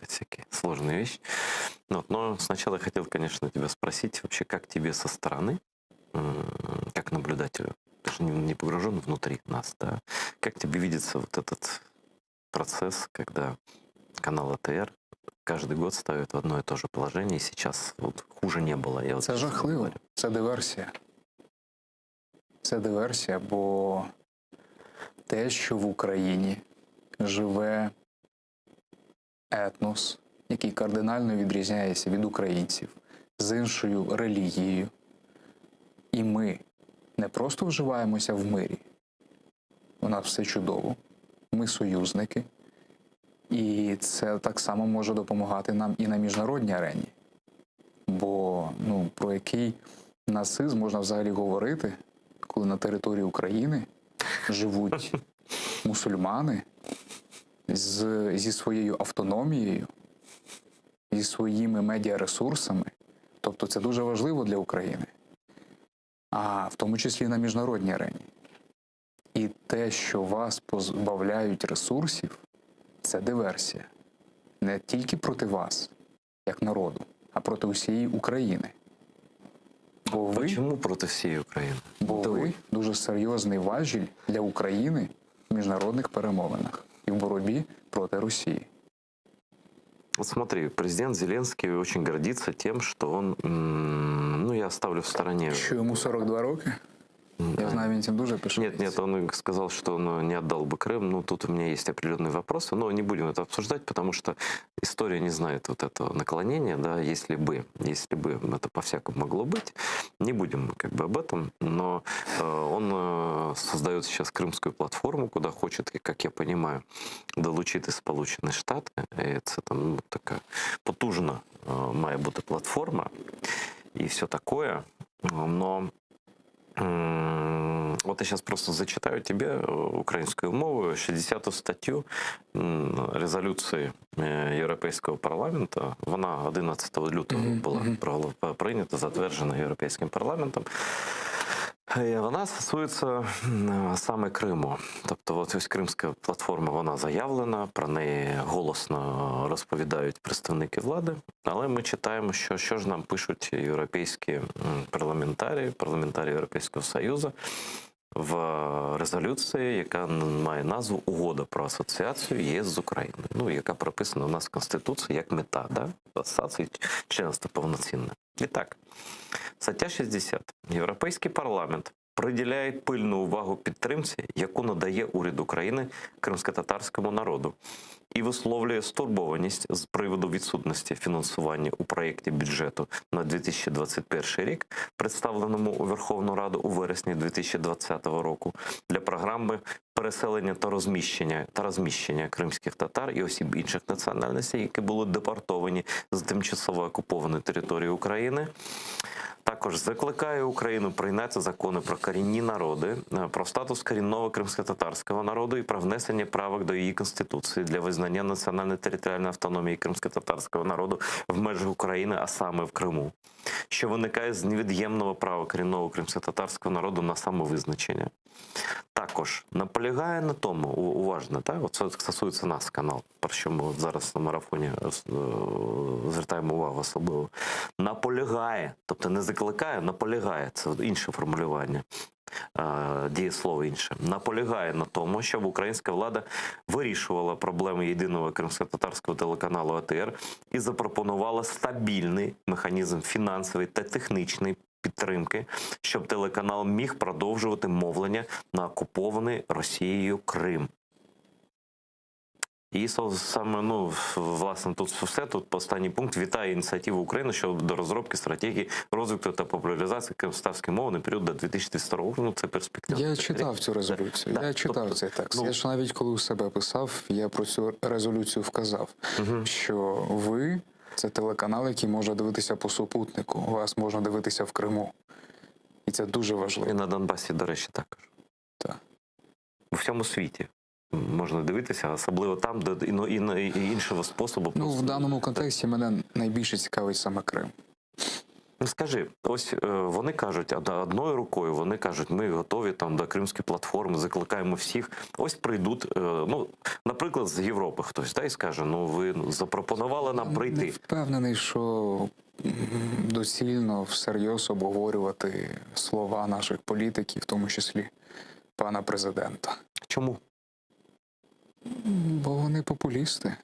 всякие сложные вещи. Вот. Но сначала я хотел, конечно, тебя спросить вообще, как тебе со стороны, как наблюдателю, ты же не погружен внутри нас, да? Как тебе видится вот этот процесс, когда канал АТР каждый год ставит в одно и то же положение, и сейчас вот хуже не было. Я вот Це жахливо, говорю. це диверсія. Це диверсія, бо те, що в Україні живе етнос, який кардинально відрізняється від українців, з іншою релігією, і ми не просто вживаємося в мирі, у нас все чудово, ми союзники, і це так само може допомагати нам і на міжнародній арені. Бо про який нацизм можна взагалі говорити, коли на території України живуть мусульмани зі своєю автономією, зі своїми медіаресурсами. Тобто це дуже важливо для України, а в тому числі на міжнародній арені. І те, що вас позбавляють ресурсів, це диверсія. Не тільки проти вас, як народу, а проти усієї України. Чому проти всієї України? Бо ви дуже серйозний важіль для України в міжнародних перемовинах і в боротьбі проти Росії. Вот смотри, президент Зеленский очень гордится тем, что он, я оставлю в стороне... Що йому 42 роки? Я знаю, він цим дуже пишається. Нет, он сказал, что он не отдал бы Крым. Ну, тут у меня есть определенные вопросы, но не будем это обсуждать, потому что история не знает вот этого наклонения, да, если бы это по-всякому могло быть, не будем об этом, но он создает сейчас Крымскую платформу, куда хочет, как я понимаю, долучити Сполучені Штати, і це там така потужна має бути платформа и все такое, но вот я сейчас просто зачитаю тебе українською мовою 60-ту статтю резолюції Європейського парламенту. Вона 11 лютого була прийнята, затверджена Європейським парламентом. І вона стосується саме Криму. Тобто ось Кримська платформа, вона заявлена, про неї голосно розповідають представники влади, але ми читаємо, що ж нам пишуть європейські парламентарі Європейського Союзу в резолюції, яка має назву «Угода про асоціацію ЄС з Україною», яка прописана у нас в Конституції як мета, асоціації, членство повноцінне. І так, стаття 60. Європейський парламент приділяє пильну увагу підтримці, яку надає уряд України кримськотатарському народу, і висловлює стурбованість з приводу відсутності фінансування у проєкті бюджету на 2021 рік, представленому у Верховну Раду у вересні 2020 року, для програми переселення та розміщення кримських татар і осіб інших національностей, які були депортовані з тимчасово окупованої території України. Також закликає Україну прийняти закони про корінні народи, про статус корінного кримськотатарського народу і про внесення правок до її Конституції для визнання національної територіальної автономії кримськотатарського народу в межах України, а саме в Криму, що виникає з невід'ємного права корінного кримськотатарського народу на самовизначення. Також наполягає на тому, уважно, це стосується нас, канал, про що ми зараз на марафоні звертаємо увагу особливо, наполягає, тобто не закликає, наполягає, це інше формулювання, дієслово інше, наполягає на тому, щоб українська влада вирішувала проблеми єдиного кримськотатарського телеканалу АТР і запропонувала стабільний механізм фінансової та технічної підтримки, щоб телеканал міг продовжувати мовлення на окупований Росією Крим. І саме, власне, тут все, тут останній пункт, вітає ініціативу України щодо розробки стратегії розвитку та популяризації кримськотатарської мови на період до 2032 року. Це перспектива. Я читав цю резолюцію, я читав цей текст. Я ж навіть коли у себе писав, я про цю резолюцію вказав, що ви – це телеканал, який може дивитися по супутнику, вас можна дивитися в Криму. І це дуже важливо. І на Донбасі, до речі, також. Так. У всьому світі можна дивитися, особливо там, де і іншого способу. В даному контексті мене найбільше цікавить саме Крим. Ну, скажи, ось вони кажуть, одною рукою вони кажуть, ми готові там до Кримської платформи, закликаємо всіх. Ось прийдуть, ну, наприклад, з Європи хтось, і скаже, ну ви запропонували нам Не прийти. впевнений, що доцільно всерйоз обговорювати слова наших політиків, в тому числі пана президента. Чому? Бо вони популісти.